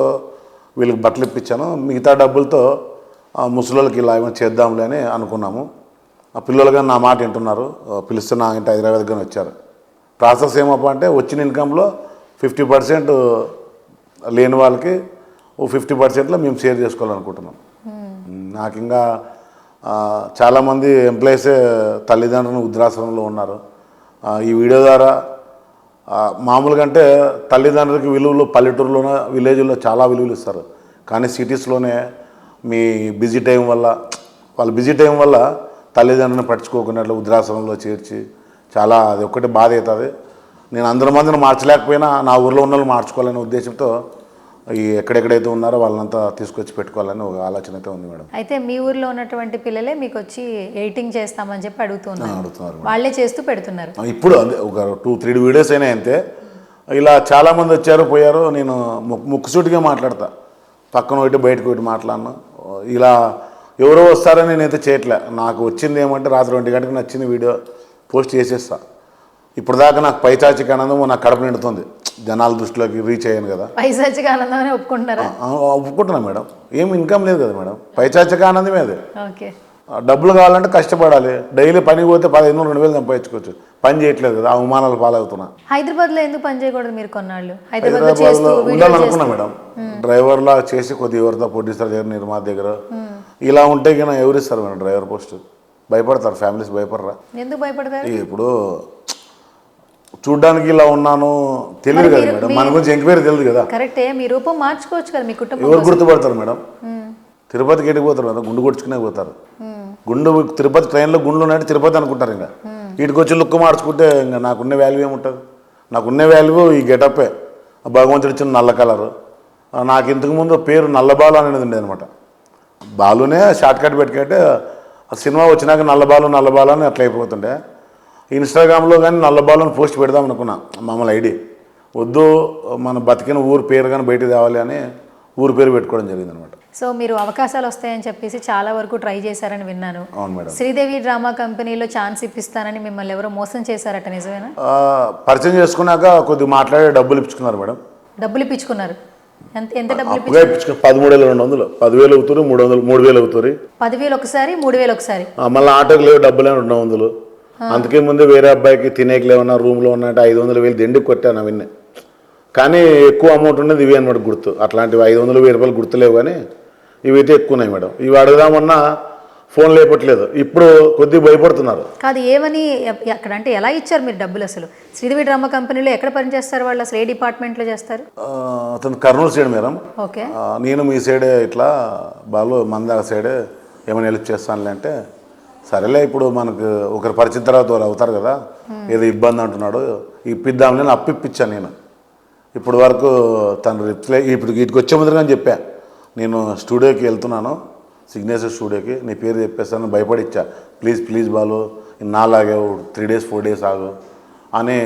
వీళ్ళకి బట్టలు ఇప్పించాను. మిగతా డబ్బులతో ముసలికి ఇలా ఏమైనా చేద్దాంలే అని అనుకున్నాము. ఆ పిల్లలు కానీ నా మాట వింటున్నారు. పిలిస్తే నా ఇంటి హైదరాబాద్ కానీ వచ్చారు. ప్రాసెస్ ఏమప్ప అంటే వచ్చిన ఇన్కంలో 50% లేని వాళ్ళకి 50%లో మేము షేర్ చేసుకోవాలనుకుంటున్నాం. నాకు ఇంకా చాలామంది ఎంప్లాయీసే తల్లిదండ్రులు వృద్ధాశ్రమంలో ఉన్నారు. ఈ వీడియో ద్వారా మామూలుగా అంటే తల్లిదండ్రులకి విలువలు పల్లెటూరులోనే విలేజ్లో చాలా విలువలు ఇస్తారు. కానీ సిటీస్లోనే మీ బిజీ టైం వల్ల తల్లిదండ్రులను పట్టించుకోకున్నట్లు వృద్ధాశ్రమంలో చేర్చి చాలా అది ఒక్కటి బాధ అవుతుంది. నేను అందరి మందిని మార్చలేకపోయినా నా ఊర్లో ఉన్న వాళ్ళు మార్చుకోవాలనే ఉద్దేశంతో ఈ ఎక్కడెక్కడైతే ఉన్నారో వాళ్ళంతా తీసుకొచ్చి పెట్టుకోవాలని ఒక ఆలోచన అయితే ఉంది మేడం. అయితే మీ ఊర్లో ఉన్నటువంటి పిల్లలే మీకు వచ్చి ఎడిటింగ్ చేస్తామని చెప్పి అడుగుతున్నారు, అడుగుతున్నారు వాళ్ళే చేస్తూ పెడుతున్నారు. ఇప్పుడు అదే ఒక 2-3 వీడియోస్ అయినాయి అంతే. ఇలా చాలామంది వచ్చారు పోయారు. నేను ముక్కుసూటిగా మాట్లాడతా, పక్కన ఒకటి బయటకు ఒకటి మాట్లాడను. ఇలా ఎవరో వస్తారని నేనైతే చేయట్లే. నాకు వచ్చింది ఏమంటే రాత్రి 1 గంటకి నచ్చింది వీడియో పోస్ట్ చేసేస్తా. ఇప్పుడు దాకా నాకు పైచాచిక ఆనందం నాకు కడుపు నిండుతుంది, జనాల దృష్టిలోకి రీచ్ అయ్యాను కదా. పైశాచిక ఆనందం ఒప్పుకుంటారా? ఒప్పుకుంటున్నా మేడం, ఏం ఇన్కమ్ లేదు కదా మేడం, పైచాచిక ఆనందమే అది. ఓకే, డబ్బులు కావాలంటే కష్టపడాలి. డైలీ పనికి పోతే 1500-2000 సంపాదించుకోవచ్చు. పని చేయట్లేదు కదా, అవమానాలు పాలవుతున్నా. హైదరాబాద్లో ఎందుకు పని చేయకూడదు మీరు కొన్నాళ్ళు? హైదరాబాద్లో ఉండాలనుకున్నా మేడం, డ్రైవర్లా చేసి కొద్ది ఎవరితో ప్రొడ్యూసర్ దగ్గర, నిర్మాత దగ్గర ఇలా ఉంటే కన్నా ఎవరిస్తారు మేడం డ్రైవర్ పోస్ట్? భయపడతారు, ఫ్యామిలీస్ భయపడరా? ఎందుకు భయపడతారు? ఇప్పుడు చూడ్డానికి ఇలా ఉన్నాను తెలియదు కదా మేడం, మన గురించి ఎంక్వైరీ తెలియదు కదా. కరెక్టే, మీ రూపం మార్చుకోవచ్చు కదా మీ కుటుంబం. ఎవరు గుర్తుపడతారు మేడం? తిరుపతికి ఎడిపోతారు కదా, గుండు కొట్టుకునే పోతారు. గుండు తిరుపతి ట్రైన్లో గుండ్లు ఉన్నాయంటే తిరుపతి అనుకుంటారు. ఇంకా వీటికి వచ్చి లుక్ మార్చుకుంటే ఇంకా నాకున్న వాల్యూ ఏముంటుంది? నాకున్న వాల్యూ ఈ గెటప్పే, భగవంతుడు ఇచ్చిన నల్ల కలరు. నాకు ఇంతకుముందు పేరు నల్లబాలు అనేది ఉండేది అనమాట. బాలునే షార్ట్ కట్ పెట్టుకుంటే సినిమా వచ్చినాక నల్లబాలు అని అట్లా అయిపోతుండే. ఇన్స్టాగ్రామ్లో కానీ నల్లబాలను పోస్ట్ పెడదాం అనుకున్నా, మామూలు ఐడి వద్దు, మన బతికిన ఊరు పేరు కానీ బయటకు తేవాలి అని ఊరు పేరు పెట్టుకోవడం జరిగింది అనమాట. సో మీరు అవకాశాలు వస్తాయని చెప్పేసి చాలా వరకు ట్రై చేశారని విన్నాను. అవును మేడం. శ్రీదేవి డ్రామా కంపెనీలో ఛాన్స్ ఇప్పిస్తానని మిమ్మల్ని ఎవరో మోసం చేశారట, నిజమేనా? పరిచయం చేసుకున్నాక కొద్దిగా మాట్లాడి డబ్బులు ఇప్పించుకున్నారు మేడం. డబ్బులు ఇప్పించుకున్నారు? ఎంత డబ్బులు ఇప్పించుకున్నారు? 13,200. 10,000 అవుతుంది, 3,000 అవుతుంది. 10,000 ఒకసారి, 3,000 ఒకసారి. మళ్ళీ ఆటోకి లేవు డబ్బులు 200. అందుకే ముందు వేరే అబ్బాయికి తినేకి లేవన్నా రూమ్లో ఉన్నట్టు 500,000 దండికి కొట్టాను అవన్నీ. కానీ ఎక్కువ అమౌంట్ ఉన్నది ఇవి అనమాట గుర్తు. అట్లాంటివి 500,000 రూపాయలు గుర్తులేవు, కానీ ఇవి అయితే ఎక్కువ ఉన్నాయి మేడం. ఇవి అడుగుదామన్నా ఫోన్ లేపట్లేదు. ఇప్పుడు కొద్దిగా భయపడుతున్నారు. కాదు, ఏమని అక్కడ అంటే ఎలా ఇచ్చారు మీరు డబ్బులు? అసలు శ్రీదేవి డ్రామా కంపెనీలో ఎక్కడ పనిచేస్తారు వాళ్ళు? అసలు ఏ డిపార్ట్మెంట్లో చేస్తారు? అతను కర్నూలు సైడ్ మేడం. ఓకే, నేను మీ సైడే ఇట్లా బాలు మందాల సైడే ఏమైనా హెల్ప్ చేస్తానులే అంటే, సరేలే ఇప్పుడు మనకు ఒకరు పరిచిన తర్వాత వాళ్ళు అవుతారు కదా, ఏదో ఇబ్బంది అంటున్నాడు ఇప్పిద్దామని నేను అప్పిప్పించాను. నేను ఇప్పుడు వరకు తను రిప్లై ఇప్పుడు వీటికి వచ్చే ముందు కానీ చెప్పా, నేను స్టూడియోకి వెళ్తున్నాను, సిగ్నేచర్ స్టూడియోకి, నీ పేరు చెప్పేస్తాను, భయపడిచ్చా. ప్లీజ్ బాలు నాలాగే 3 days 4 days ఆగు అని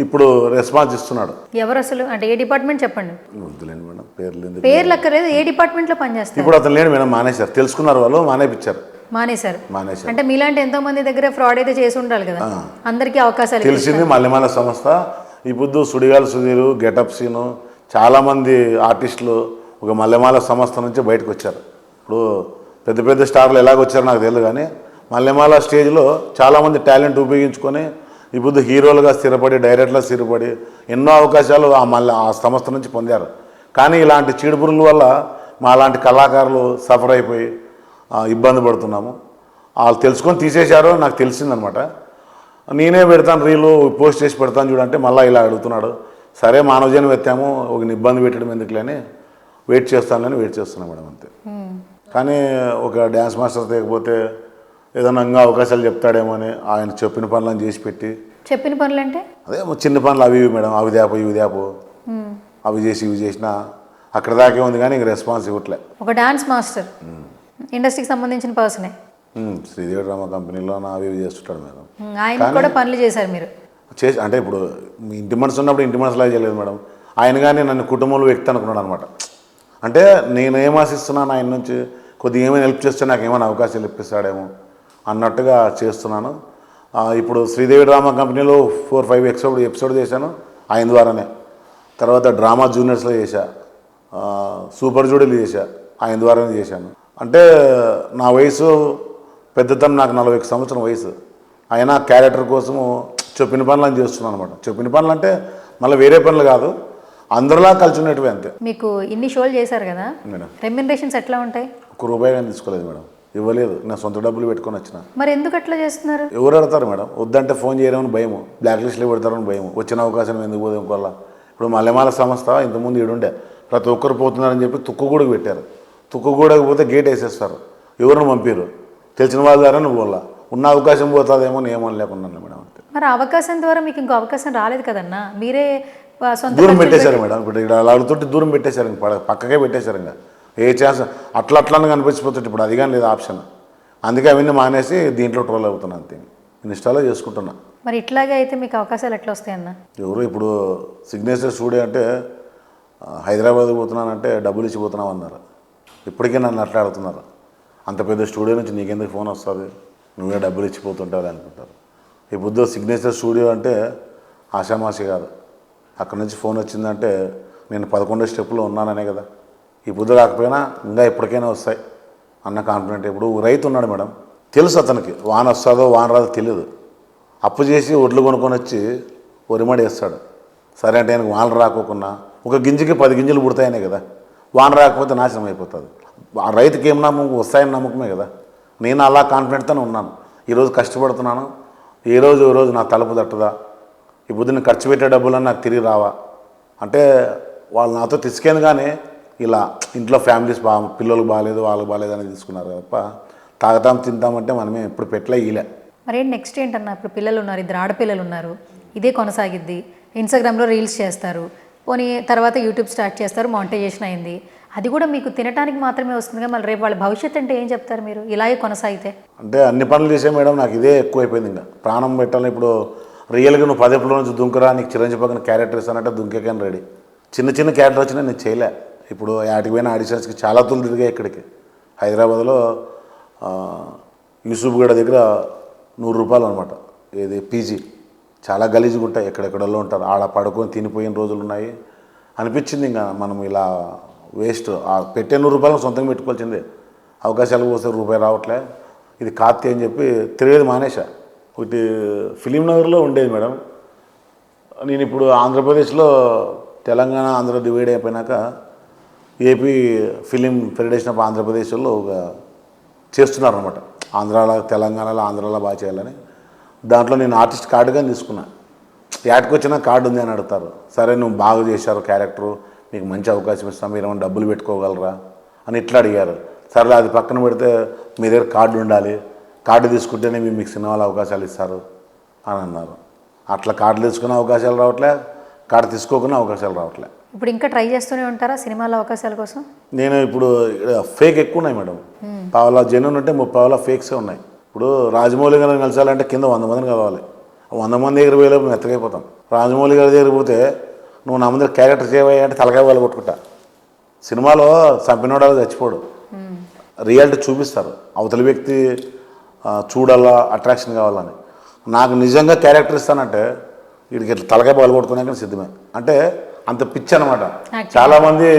ఇప్పుడు రెస్పాన్స్ ఇస్తున్నాడు. ఎవరు అసలు? అంటే ఏ డిపార్ట్మెంట్ చెప్పండి. వద్దులేండి మేడం, పేర్లు అక్కర్లేదు. ఏ డిపార్ట్మెంట్లో పనిచేస్తారు? ఇప్పుడు అతను లేడు మేడం, మానేశారు. తెలుసుకున్నారు వాళ్ళు, మానేశారు. అంటే మీలాంటి ఎంతో మంది దగ్గర ఫ్రాడ్ అయితే చేసి ఉండాలి కదా, అందరికీ అవకాశాలు తెలిసింది. మల్లెమాల సంస్థ ఈ పొద్దు సుడిగాలి సుధీరు, గెటప్ సీను, చాలామంది ఆర్టిస్టులు ఒక మల్లెమాల సంస్థ నుంచి బయటకు వచ్చారు. ఇప్పుడు పెద్ద పెద్ద స్టార్లు ఎలాగొచ్చారో నాకు తెలియదు, కానీ మల్లెమాల స్టేజ్లో చాలామంది టాలెంట్ ఉపయోగించుకొని ఈ పొద్దు హీరోలుగా స్థిరపడి, డైరెక్టర్గా స్థిరపడి ఎన్నో అవకాశాలు ఆ సంస్థ నుంచి పొందారు. కానీ ఇలాంటి చీడుపురుల వల్ల మా లాంటి కళాకారులు సఫర్ అయిపోయి ఇబ్బంది పడుతున్నాము. వాళ్ళు తెలుసుకొని తీసేశారో నాకు తెలిసిందనమాట. నేనే పెడతాను రీలు పోస్ట్ చేసి పెడతాను చూడంటే మళ్ళీ ఇలా అడుగుతున్నాడు. సరే మానవజనం ఎత్తాము, ఒక ఇబ్బంది పెట్టడం ఎందుకులేని వెయిట్ చేస్తానని వెయిట్ చేస్తున్నాను మేడం, అంతే. కానీ ఒక డ్యాన్స్ మాస్టర్ తెగపోతే ఏదైనా ఇంకా అవకాశాలు చెప్తాడేమో అని ఆయన చెప్పిన పనులను చేసి పెట్టి. చెప్పిన పనులు అంటే అదే చిన్న పనులు అవి మేడం, అవి దాపు ఇవి దాపు అవి చేసి ఇవి చేసినా అక్కడ దాకే ఉంది, కానీ ఇంక రెస్పాన్స్ ఇవ్వట్లే. ఒక డాన్స్ మాస్టర్, ఇండస్ట్రీకి సంబంధించిన పర్సనే, శ్రీదేవి డ్రామా కంపెనీలో అవి చేస్తుంటాడు మేడం. ఆయన కూడా పనులు చేశారు మీరు? చేసి అంటే ఇప్పుడు ఇంటి మనసు ఉన్నప్పుడు ఇంటి మనసులాగా చేయలేదు మేడం. ఆయన కానీ నన్ను కుటుంబంలో వ్యక్తి అనుకున్నాడు అనమాట. అంటే నేను ఏం ఆశిస్తున్నాను ఆయన నుంచి, కొద్దిగా ఏమైనా హెల్ప్ చేస్తే నాకు ఏమైనా అవకాశాలు ఇప్పిస్తాడేమో అన్నట్టుగా చేస్తున్నాను. ఇప్పుడు శ్రీదేవి డ్రామా కంపెనీలో 4-5 ఎపిసోడ్ చేశాను ఆయన ద్వారానే. తర్వాత డ్రామా జూనియర్స్లో చేశా, సూపర్ జోడీలు చేశా ఆయన ద్వారానే చేశాను. అంటే నా వయసు పెద్దతనం, నాకు 41 సంవత్సరం వయసు. అయినా క్యారెక్టర్ కోసము చెప్పిన పనులు అని చేస్తున్నాను అనమాట. చెప్పిన పనులు అంటే మళ్ళీ వేరే పనులు కాదు, అందరిలా కలిసి ఉన్నట్టువే అంతే. మీకు ఇన్ని షోలు చేశారు కదా మేడం, రెమ్యునరేషన్స్ ఎట్లా ఉంటాయి? ₹1 కానీ తీసుకోలేదు మేడం, ఇవ్వలేదు. నా సొంత డబ్బులు పెట్టుకొని వచ్చిన. మరి ఎందుకు అట్లా చేస్తున్నారు? ఎవరు అడతారు మేడం? వద్దంటే ఫోన్ చేయడం భయం, బ్లాక్ లిస్ట్లో పెడతారని భయం, వచ్చిన అవకాశం ఎందుకు పోదు ఇంకోళ్ళ. ఇప్పుడు మల్లెమాల సంస్థ ఇంతకుముందు ఈడుండే, ప్రతి ఒక్కరు పోతున్నారని చెప్పి తుక్కుగూడకు పెట్టారు. తుక్కుగూడకు పోతే గేట్ వేసేస్తారు, ఎవరిని పంపారు, తెలిసిన వాళ్ళ ద్వారా నువ్వు వల్ల ఉన్న అవకాశం పోతుందేమో ఏమో లేకున్నాను మేడం, అంతే. మరి అవకాశం ద్వారా మీకు ఇంకో అవకాశం రాలేదు కదన్నా, మీరే సొంత దూరం ఖర్చులు పెట్టేశారు మేడం. ఇప్పుడు ఇక్కడ అలా అడుగుతుంటే దూరం పెట్టేశారు, ఇంక పక్కకే పెట్టేశారు. ఇంకా ఏ ఛాన్స్ అట్లా కనిపించిపోతుంటే ఇప్పుడు అది కానీ లేదు ఆప్షన్. అందుకే అవన్నీ మానేసి దీంట్లో ట్రోల్ అవుతున్నా అంతే, ఇన్స్టాలో చేసుకుంటున్నా. మరి ఇట్లాగే అయితే మీకు అవకాశాలు ఎట్లా వస్తాయన్న? ఎవరు ఇప్పుడు సిగ్నేచర్ స్టూడియో అంటే హైదరాబాద్ పోతున్నానంటే డబ్బులు ఇచ్చిపోతున్నావు అన్నారు. ఇప్పటికే నన్ను అట్లా అడుగుతున్నారు. అంత పెద్ద స్టూడియో నుంచి నీకెందుకు ఫోన్ వస్తుంది, నువ్వే డబ్బులు ఇచ్చిపోతుంటావు అనుకుంటారు. ఈ బుద్ధ సిగ్నేచర్ స్టూడియో అంటే ఆషామాషి కాదు. అక్కడ నుంచి ఫోన్ వచ్చిందంటే నేను 11 స్టెప్పులో ఉన్నాననే కదా. ఈ బుద్ధ రాకపోయినా ఇంకా ఎప్పటికైనా వస్తాయి అన్న కాన్ఫిడెంట్. ఇప్పుడు రైతు ఉన్నాడు మేడం, తెలుసు అతనికి వాన వస్తుందో వాన రాదో తెలియదు. అప్పు చేసి ఒడ్లు కొనుక్కొని వచ్చి ఒరిమడి వేస్తాడు. సరే అంటే ఆయనకు వాన రాకోకున్నా ఒక గింజకి 10 గింజలు పుడతాయనే కదా. వాన రాకపోతే నాశనం అయిపోతుంది. ఆ రైతుకి ఏం నమ్మకం, వస్తాయని నమ్మకమే కదా. నేను అలా కాన్ఫిడెంట్తోనే ఉన్నాను. ఈరోజు కష్టపడుతున్నాను, ఈ రోజు నా తలుపు తట్టదా, ఈ బుద్ధిని ఖర్చు పెట్టే డబ్బులన్నీ నాకు తిరిగి రావా అంటే వాళ్ళు నాతో తీసుకేంది. కానీ ఇలా ఇంట్లో ఫ్యామిలీస్ పిల్లలకు బాగాలేదు వాళ్ళకి బాగాలేదు అని తీసుకున్నారు తప్ప తాగుతాం తింటామంటే మనమే ఎప్పుడు పెట్టలే ఈలే. మరి నెక్స్ట్ ఏంటన్నా? ఇప్పుడు పిల్లలు ఉన్నారు, 2 ఆడపిల్లలు ఉన్నారు, ఇదే కొనసాగిద్ది. ఇన్స్టాగ్రామ్లో రీల్స్ చేస్తారు, పోనీ తర్వాత యూట్యూబ్ స్టార్ట్ చేస్తారు, మానిటైజేషన్ అయింది. అది కూడా మీకు తినడానికి మాత్రమే వస్తుందిగా. మళ్ళీ రేపు వాళ్ళ భవిష్యత్తు అంటే ఏం చెప్తారు మీరు ఇలాగే కొనసాగితే? అంటే అన్ని పనులు చేసే మేడం, నాకు ఇదే ఎక్కువైపోయింది. ఇంకా ప్రాణం పెట్టాలి. ఇప్పుడు రియల్గా నువ్వు 10 ఏళ్ళ నుంచి దుంకురా, నీకు చిరంజీవి పక్కన క్యారెక్టర్ ఇస్తానంటే దుంకేకని రెడీ. చిన్న క్యారెక్టర్ వచ్చినా నేను చేయలే. ఇప్పుడు వాటికి పోయిన ఆడిషన్స్కి చాలా తూలు తిరిగాయి. ఇక్కడికి హైదరాబాద్లో యూసుఫ్గూడ దగ్గర 100 రూపాయలు అనమాట. ఇది పీజీ చాలా గలీజ్గా ఉంటాయి, ఎక్కడెక్కడల్లో ఉంటారు. ఆడ పడుకొని తినిపోయిన రోజులు ఉన్నాయి. అనిపించింది ఇంకా మనం ఇలా వేస్ట్. పెట్టే 100 రూపాయలు సొంతంగా పెట్టుకోవాల్సిందే. అవకాశాలు వస్తే రూపాయి రావట్లే, ఇది కాత్తి అని చెప్పి తిరిగేది మానేశా. ఒకటి ఫిలిం నగర్లో ఉండేది మేడం. నేను ఇప్పుడు ఆంధ్రప్రదేశ్లో తెలంగాణ ఆంధ్ర డివైడ్ అయిపోయినాక ఏపీ ఫిలిం ఫెడరేషన్ ఆఫ్ ఆంధ్రప్రదేశ్లో ఒక చేస్తున్నారనమాట. ఆంధ్రాలో తెలంగాణలో ఆంధ్రాలో బాగా చేయాలని. దాంట్లో నేను ఆర్టిస్ట్ కార్డు కానీ తీసుకున్నా. యాడ్కి వచ్చినా కార్డు ఉంది అని అడుగుతారు. సరే నువ్వు బాగా చేశారు క్యారెక్టరు, మీకు మంచి అవకాశం ఇస్తాం, మీరు ఏమైనా డబ్బులు పెట్టుకోగలరా అని ఇట్లా అడిగారు. సరే అది పక్కన పెడితే మీ దగ్గర కార్డు ఉండాలి, కార్డు తీసుకుంటేనే మీకు సినిమాలో అవకాశాలు ఇస్తారు అని అన్నారు. అట్లా కార్డు తీసుకునే అవకాశాలు రావట్లే, కార్డు తీసుకోకుండా అవకాశాలు రావట్లే. ఇప్పుడు ఇంకా ట్రై చేస్తూనే ఉంటారా సినిమాలో అవకాశాల కోసం? నేను ఇప్పుడు ఫేక్ ఎక్కువ ఉన్నాయి మేడం. పావులా జెన్యున్ ఉంటే 30 ఫేక్సే ఉన్నాయి. ఇప్పుడు రాజమౌళి గారిని కలిసాలంటే కింద 100 మందిని కలవాలి. 100 మంది దగ్గర పోయేలోపు మేము ఎత్తకైపోతాం. రాజమౌళి గారి దగ్గర పోతే నువ్వు నా ముందర క్యారెక్టర్ చేయవా అంటే తలకాయ వాళ్ళు కొట్టుకుంటా. సినిమాలో చంపినోడాలు చచ్చిపోడు, రియాలిటీ చూపిస్తారు. అవతల వ్యక్తి చూడాలా, అట్రాక్షన్ కావాలని. నాకు నిజంగా క్యారెక్టర్ ఇస్తానంటే వీడికి ఇట్లా తలకాయ బాలు కొట్టుకునే సిద్ధమే. అంటే అంత పిచ్చి అనమాట. చాలామంది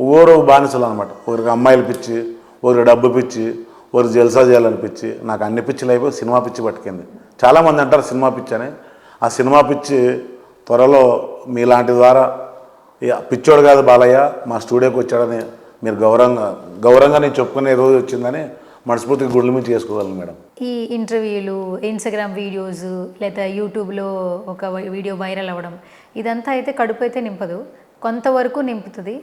ఓరు బానిసలు అనమాట. ఒకరికి అమ్మాయిలు పిచ్చి, ఒకరికి డబ్బు పిచ్చి, ఒకరికి జల్సా చేయాలనిపించి, నాకు అన్ని పిచ్చిలు అయిపోయి సినిమా పిచ్చి పట్టుకుంది. చాలామంది అంటారు సినిమా పిచ్చి అని. ఆ సినిమా పిచ్చి త్వరలో మీలాంటి ద్వారా పిచ్చోడు కాదు బాలయ్య మా స్టూడియోకి వచ్చాడని మీరు గౌరవంగా నేను చెప్పుకునే రోజు వచ్చిందని మనస్ఫూర్తిగా గుడ్ల మీద చేసుకోగలను మేడం. ఈ ఇంటర్వ్యూలు, ఇన్స్టాగ్రామ్ వీడియోస్, లేదా యూట్యూబ్లో ఒక వీడియో వైరల్ అవ్వడం, ఇదంతా అయితే కడుపు అయితే నింపదు, కొంతవరకు నింపుతుంది.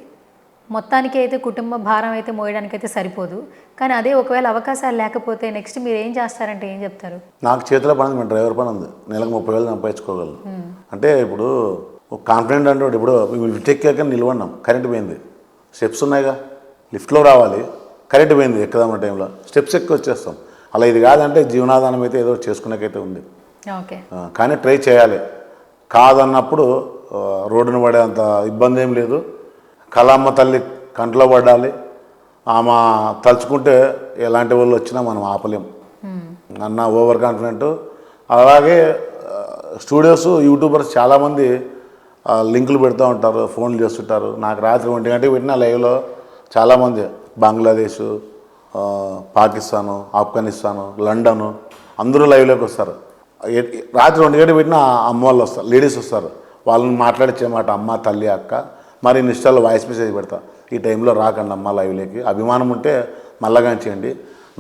మొత్తానికి అయితే కుటుంబ భారం అయితే మోయడానికి అయితే సరిపోదు. కానీ అదే ఒకవేళ అవకాశాలు లేకపోతే నెక్స్ట్ మీరు ఏం చేస్తారంటే ఏం చెప్తారు? నాకు చేతిలో పని ఉంది, డ్రైవర్ పని ఉంది, నెలకు 30,000 సంపాదించుకోగలను. అంటే ఇప్పుడు కాన్ఫిడెంట్ అంటే ఇప్పుడు లిఫ్ట్ ఎక్కాక నిలవన్నాం, కరెంట్ పోయింది, స్టెప్స్ ఉన్నాయిగా, లిఫ్ట్లో రావాలి, కరెంట్ పోయింది, ఎక్కుదామన్న టైంలో స్టెప్స్ ఎక్కి వచ్చేస్తాం. అలా ఇది కాదంటే జీవనాధారం అయితే ఏదో చేసుకునేకైతే ఉంది. ఓకే, కానీ ట్రై చేయాలి. కాదన్నప్పుడు రోడ్డును పడేంత ఇబ్బంది ఏం లేదు. కళమ్మ తల్లి కంట్లో పడాలి, ఆమె తలుచుకుంటే ఎలాంటి వాళ్ళు వచ్చినా మనం ఆపలేం అన్న ఓవర్ కాన్ఫిడెంట్. అలాగే స్టూడియోస్, యూట్యూబర్స్ చాలామంది లింకులు పెడుతూ ఉంటారు, ఫోన్లు చేస్తుంటారు. నాకు రాత్రి 1 గంటకి పెట్టిన లైవ్లో చాలామంది బంగ్లాదేశ్, పాకిస్తాను, ఆఫ్ఘనిస్తాను, లండను అందరూ లైవ్లోకి వస్తారు. రాత్రి 1 గంటకి పెట్టిన అమ్మ వాళ్ళు వస్తారు, లేడీస్ వస్తారు. వాళ్ళని మాట్లాడించే మాట అమ్మ, తల్లి, అక్క. మరి ఇన్స్టాల్లో వాయిస్ మెసేజ్ పెడతా, ఈ టైంలో రాకండి అమ్మ లైవ్లోకి, అభిమానం ఉంటే మళ్ళా చేయండి.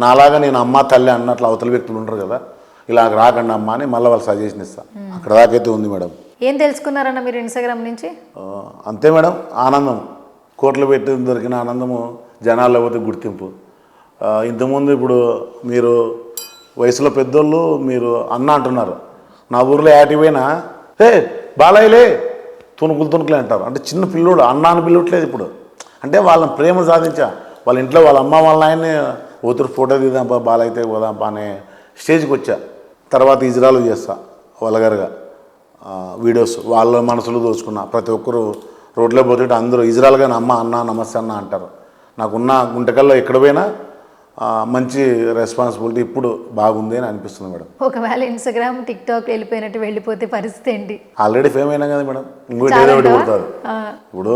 నాలాగా నేను అమ్మ తల్లి అన్నట్లు అవతల వ్యక్తులు ఉంటారు కదా, ఇలా రాకండి అమ్మ అని మళ్ళీ వాళ్ళు సజెషన్ ఇస్తాను. అక్కడ దాకైతే ఉంది మేడం. ఏం తెలుసుకున్నారన్న మీరు ఇన్స్టాగ్రామ్ నుంచి? అంతే మేడం, ఆనందం. కోట్లు పెట్టి దొరికిన ఆనందము జనాల్లో పోతే గుర్తింపు. ఇంతకుముందు ఇప్పుడు మీరు వయసులో పెద్దోళ్ళు మీరు అన్న అంటున్నారు. నా ఊర్లో యాటికి పోయినా, హే బాలయ్యలే తుణుకులే అంటారు. అంటే చిన్న పిల్లోడు అన్నాన్ని పిల్లట్లేదు ఇప్పుడు. అంటే వాళ్ళని ప్రేమ సాధించా, వాళ్ళ ఇంట్లో వాళ్ళ అమ్మ వాళ్ళ ఆయన్ని ఓతురు ఫోటో తీద్దాంపా బాలైతే పోదాంపా అనే స్టేజ్కి వచ్చా. తర్వాత ఇజ్రాయల్ చేస్తా వల్గర్గా వీడియోస్, వాళ్ళ మనసులో దోచుకున్నా. ప్రతి ఒక్కరు రోడ్లో పోతుంటే అందరూ ఇజ్రాయల్గా అమ్మ అన్న నమస్తే అన్న అంటారు. నాకున్న గుంటకల్లో ఎక్కడ పోయినా మంచి రెస్పాన్సిబిలిటీ ఇప్పుడు బాగుంది అని అనిపిస్తుంది మేడం. ఒకవేళ ఇన్స్టాగ్రామ్ టిక్టాక్ వెళ్ళిపోతే పరిస్థితి ఏంటి? ఆల్రెడీ ఫేమ్ అయినా కదా మేడం, ఇంకోటి ఏదో ఒకటి కొడతారు. ఇప్పుడు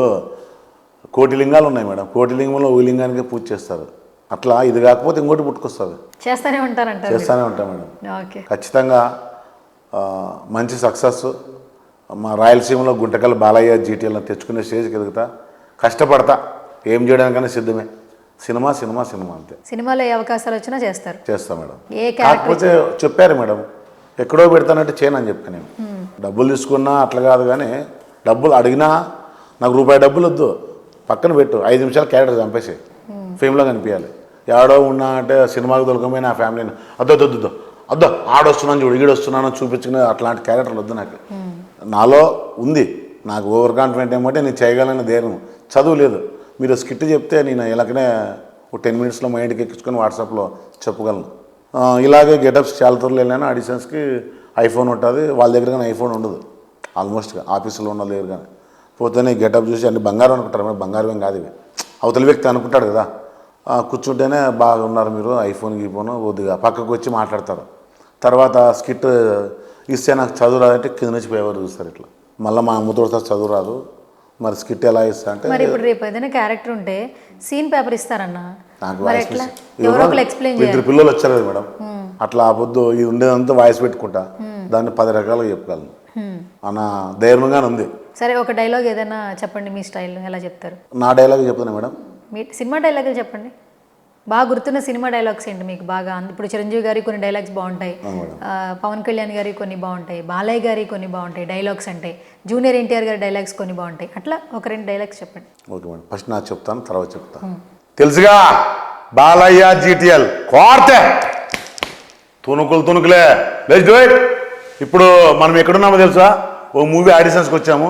కోటి లింగాలు ఉన్నాయి మేడం, కోటి లింగంలో ఓ లింగానికే పూజ చేస్తారు. అట్లా ఇది కాకపోతే ఇంకోటి పుట్టుకొస్తుంది, చేస్తూనే ఉంటాం మేడం. ఓకే, ఖచ్చితంగా మంచి సక్సెస్ మా రాయలసీమలో గుంటకల్ బాలయ్య జీటీఎల్ తెచ్చుకునే స్టేజ్కి ఎదుగుతా, కష్టపడతా, ఏం చేయడానికైనా సిద్ధమే. సినిమా అంతే. సినిమాలో ఏ అవకాశాలు వచ్చినా చేస్తా మేడం. కాకపోతే చెప్పారు మేడం, ఎక్కడో పెడతానంటే చేయను అని చెప్పాను నేను. డబ్బులు తీసుకున్నా అట్లా కాదు, కానీ డబ్బులు అడిగినా నాకు రూపాయి డబ్బులు వద్దు, పక్కన పెట్టు, 5 నిమిషాలు క్యారెక్టర్ చంపేసి ఫేమ్లో కనిపించాలి. ఎవడో ఉన్నా అంటే సినిమాకి దొరకమే నా ఫ్యామిలీని అద్దో ఆడొస్తున్నాను చూడు ఈడొస్తున్నాను చూపించుకునే అట్లాంటి క్యారెక్టర్లు వద్దు నాకు. నాలో ఉంది, నాకు ఓవర్ కాన్ఫిడెంట్ ఏమంటే నేను చేయగలను ధైర్యం. చదువు లేదు, మీరు స్కిట్ చెప్తే నేను ఇలాగనే ఒక 10 మినిట్స్లో మైండ్కి ఎక్కించుకొని వాట్సాప్లో చెప్పగలను. ఇలాగే గెటప్స్ చాలా త్వరలో వెళ్ళాను. ఆడిషన్స్కి ఐఫోన్ ఉంటుంది, వాళ్ళ దగ్గర కానీ ఐఫోన్ ఉండదు ఆల్మోస్ట్గా, ఆఫీసులో ఉన్న దగ్గర కానీ. పోతేనే గెటప్ చూసి అన్ని బంగారం అనుకుంటారు మేడం, బంగారం ఏం కాదు ఇవి. అవతల వ్యక్తి అనుకుంటాడు కదా, కూర్చుంటేనే బాగున్నారు మీరు, ఐఫోన్ కొద్దిగా పక్కకు వచ్చి మాట్లాడతారు. తర్వాత స్కిట్ ఇస్తే నాకు చదువు రాదంటే కింద నుంచి పేపర్ చూస్తారు ఇట్లా. మళ్ళీ మా అమ్మతో చదువు రాదు, మరి స్కిట్ ఎలా ఇస్తా అంటే. మరి ఇప్పుడు రేపు ఏదైనా క్యారెక్టర్ ఉంటే సీన్ పేపర్ ఇస్తారన్న, నాకు ఇద్దరు పిల్లలు వచ్చారు కదా మేడం, అట్లా పొద్దు ఇది ఉండేదంతా వాయిస్ పెట్టుకుంటా, దాన్ని 10 రకాలుగా చెప్పగలను అన్న ధైర్యంగానే ఉంది. సరే, ఒక డైలాగ్ ఏదైనా చెప్పండి మీ స్టైల్లో, ఎలా చెప్తారు? నా డైలాగ్ చెప్తున్నా మేడం, మీ సినిమా డైలాగులు చెప్పండి. బాగా గుర్తున్న సినిమా డైలాగ్స్ ఏంటి మీకు బాగా? ఇప్పుడు చిరంజీవి గారి కొన్ని డైలాగ్స్ బాగుంటాయి, పవన్ కళ్యాణ్ గారి కొన్ని బాగుంటాయి, బాలయ్య గారి కొన్ని బాగుంటాయి డైలాగ్స్, అంటే జూనియర్ ఎన్టీఆర్ గారి డైలాగ్స్ కొన్ని బాగుంటాయి. అట్లా ఒక 2 డైలాగ్స్ చెప్పండి. ఓకే మేడం, ఫస్ట్ నాకు చెప్తాను, తర్వాత చెప్తాను. తెలుసుగా బాలయ్య జీటీఎల్ కోర్తే తుణుకులే లెట్స్ డూ ఇట్. ఇప్పుడు మనం ఎక్కడున్నామో తెలుసా? ఓ మూవీ ఆడిషన్స్కి వచ్చాము,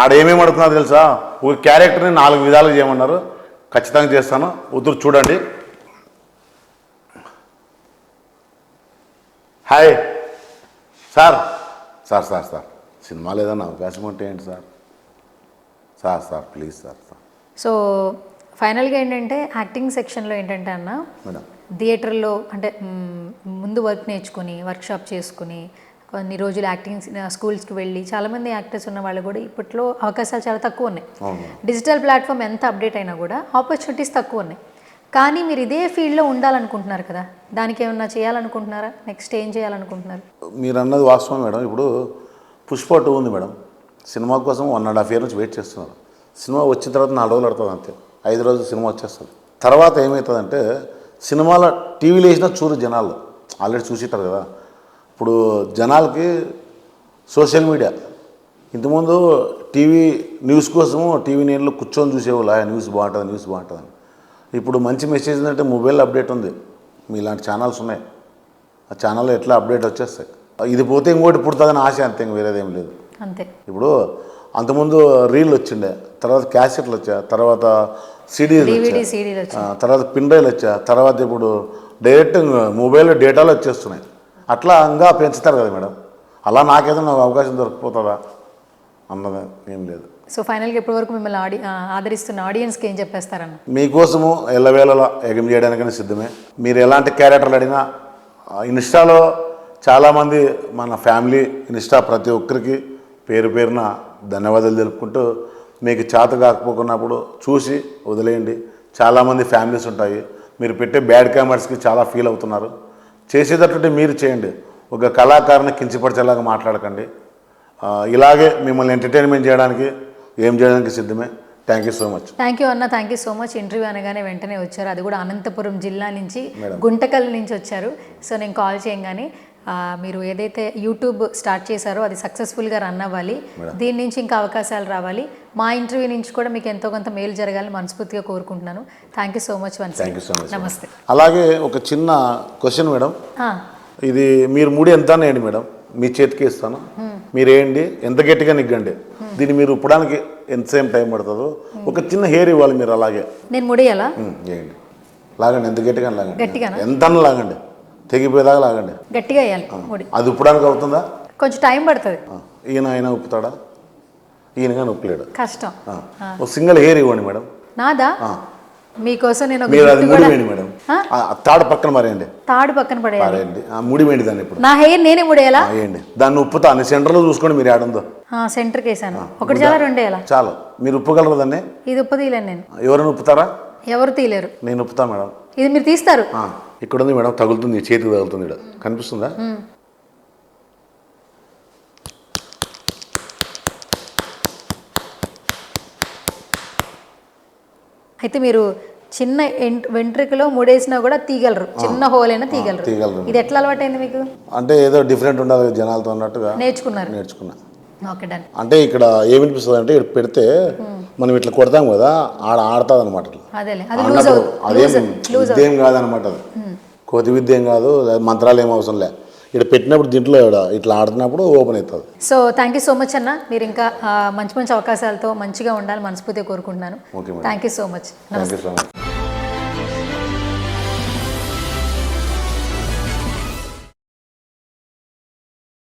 ఆడ ఏమేమి అడుగుతున్నారో తెలుసా? ఒక క్యారెక్టర్ని 4 విధాలుగా చేయమన్నారు, ఖచ్చితంగా చేస్తాను, వద్దు చూడండి. హాయ్ సార్ సినిమాలో ఏదన్నా అవకాశం ఉంటే ఏంటి సార్ ప్లీజ్ సార్. సో ఫైనల్గా ఏంటంటే యాక్టింగ్ సెక్షన్లో ఏంటంటే అన్న, మేడం థియేటర్లో అంటే ముందు వర్క్షాప్ చేసుకుని కొన్ని రోజులు యాక్టింగ్ స్కూల్స్కి వెళ్ళి చాలామంది యాక్టర్స్ ఉన్న వాళ్ళు కూడా ఇప్పట్లో అవకాశాలు చాలా తక్కువ ఉన్నాయి. డిజిటల్ ప్లాట్ఫామ్ ఎంత అప్డేట్ అయినా కూడా ఆపర్చునిటీస్ తక్కువ ఉన్నాయి. కానీ మీరు ఇదే ఫీల్డ్లో ఉండాలనుకుంటున్నారు కదా, దానికి ఏమన్నా చేయాలనుకుంటున్నారా? నెక్స్ట్ ఏం చేయాలనుకుంటున్నారు? మీరు అన్నది వాస్తవం మేడం. ఇప్పుడు పుష్ప 2 ఉంది మేడం, సినిమా కోసం 1.5 year నుంచి వెయిట్ చేస్తున్నారు. సినిమా వచ్చిన తర్వాత 4 రోజులు పడుతుంది అంతే, 5 రోజులు సినిమా వచ్చేస్తుంది. తర్వాత ఏమవుతుందంటే సినిమాలో టీవీలో వేసినా చూరు జనాలు, ఆల్రెడీ చూసిటారు కదా. ఇప్పుడు జనాలకి సోషల్ మీడియా, ఇంతకుముందు టీవీ న్యూస్ కోసము టీవీ నేర్లో కూర్చొని చూసేవాళ్ళు, న్యూస్ బాగుంటుందని. ఇప్పుడు మంచి మెసేజ్ ఏంటంటే మొబైల్ అప్డేట్ ఉంది, మీ ఇలాంటి ఛానల్స్ ఉన్నాయి, ఆ ఛానల్లో ఎట్లా అప్డేట్ వచ్చేస్తాయి. ఇది పోతే ఇంకోటి పుడుతుందని ఆశ, అంతే, వేరేదేం లేదు అంతే. ఇప్పుడు అంతకుముందు రీల్ వచ్చిండే, తర్వాత క్యాసెట్లు వచ్చా, తర్వాత సిడీలు వచ్చా, తర్వాత పిన్ డ్రైవ్లు వచ్చా, తర్వాత ఇప్పుడు డైరెక్ట్ మొబైల్లో డేటాలు వచ్చేస్తున్నాయి. అట్లా ఇంకా పెంచుతారు కదా మేడం. అలా నాకేదైనా అవకాశం దొరికిపోతుందా అన్నది ఏం లేదు. సో ఫైనల్గా ఇప్పటి వరకు మిమ్మల్ని ఆదరిస్తున్న ఆడియన్స్కి ఏం చెప్పేస్తారన్న? మీకోసము ఎల్లవేళలా ఎగం చేయడానికైనా సిద్ధమే. మీరు ఎలాంటి క్యారెక్టర్లు అడిగినా ఇన్స్టాలో చాలామంది మన ఫ్యామిలీ ఇన్స్టా ప్రతి ఒక్కరికి పేరున ధన్యవాదాలు తెలుపుకుంటూ, మీకు చేత కాకపోకున్నప్పుడు చూసి వదిలేయండి. చాలామంది ఫ్యామిలీస్ ఉంటాయి, మీరు పెట్టే బ్యాడ్ కామెంట్స్కి చాలా ఫీల్ అవుతున్నారు. చేసేటట్టు మీరు చేయండి, ఒక కళాకారుని కించపరిచేలాగా మాట్లాడకండి. ఇలాగే మిమ్మల్ని ఎంటర్టైన్మెంట్ చేయడానికి ఏం చేయడానికి సిద్ధమే. Thank you so much. Thank you అన్న, thank you so much. Interview అనగానే వెంటనే వచ్చారు, అది కూడా అనంతపురం జిల్లా నుంచి, గుంటకల్ నుంచి వచ్చారు. సో నేను కాల్ చేయగానే మీరు ఏదైతే యూట్యూబ్ స్టార్ట్ చేశారో అది సక్సెస్ఫుల్గా రన్ అవ్వాలి, దీని నుంచి ఇంకా అవకాశాలు రావాలి, మా ఇంటర్వ్యూ నుంచి కూడా మీకు ఎంతో కొంత మేలు జరగాలని మనస్ఫూర్తిగా కోరుకుంటున్నాను. Thank you so much. Thank you so much. నమస్తే. అలాగే ఒక చిన్న క్వశ్చన్ మేడం, ఇది మీరు ముడి ఎంత వేయండి మేడం, మీ చేతికి ఇస్తాను, మీరు వేయండి, ఎంత గట్టిగా నిగ్గండి. దీన్ని మీరు ఉప్పడానికి ఎంతసేపు టైం పడుతుందో ఒక చిన్న హెయిర్ ఇవ్వాలి మీరు అలాగే నేను ముడియాలా చేయండి. లాగండి, ఎంత గట్టిగా లాగండి, గట్టిగానా? ఎంత లాగండి, తెగిపోయేదాకా లాగండి. గట్టిగా వేయాలి ముడి. అది ఉప్పడానికి అవుతుందా? కొంచెం టైం పడుతుంది. ఈయన ఉప్పుతాడా? ఈయనగా ఉప్పులేడు. కష్టం. ఒక సింగిల్ హెయిర్ ఇవ్వండి మేడం. నాదా? మీకోసం నేను ఒక మీరు అది gift ముడి కూడా- వేయండి మేడం. ఆ? ఆ తాడు పక్కన మరేయండి, తాడు పక్కన పడేయాలి. పారేయండి. ఆ ముడి వేయండి దాన్ని ఇప్పుడు. నా హెయిర్ నేనే ముడేయాలా? వేయండి దాన్ని ఉప్పుతా అని సెంటర్లో చూసుకోండి మీరు ఏడుందో. సెంటర్కి వేసాను. ఒకటి చాలా రెండు వేయాలా? చాలు, మీరు ఉప్పగలరు దాన్ని. ఇది ఉప్పు తీయలేను నేను. ఎవరైనా ఉప్పుతారా? ఎవరు తీయలేరు. నేను ఉప్పుతా మేడం. ఇది మీరు తీస్తారు. ఇక్కడ ఉంది మేడం, తగులుతుంది, చేతికి తగులుతుంది. ఇక్కడ కనిపిస్తుందా? అయితే మీరు చిన్న వెంట్రుకలో ముడేసినా కూడా తీయగలరు. చిన్న హోల్ అయినా తీయగలరు. తీయగలరు. ఇది ఎట్లా అలవాటైంది మీకు? అంటే ఏదో డిఫరెంట్ ఉండాలి జనాలతో అన్నట్టుగా నేర్చుకున్నా. Okay, done. అంటే ఇక్కడ ఏమనిపిస్తుంది అంటే ఇక్కడ పెడితే మనం ఇట్లా కొడతాం కదా, ఆడుతుంది అనమాట. అదేలే, అది లూజ్ అవుతుంది. విద్య ఏం కాదనమాట, అది కోతి విద్య ఏం కాదు, మంత్రాలు ఏం అవసరం లే. ఇక్కడ పెట్టినప్పుడు దీంట్లో ఇట్లా ఆడుతున్నప్పుడు ఓపెన్ అవుతుంది. So thank you so much అన్న. మీరు ఇంకా మంచి మంచి అవకాశాలతో మంచిగా ఉండాలి మనస్ఫూర్తిగా కోరుకుంటున్నాను. Okay madam, thank you so much. Thank you so much.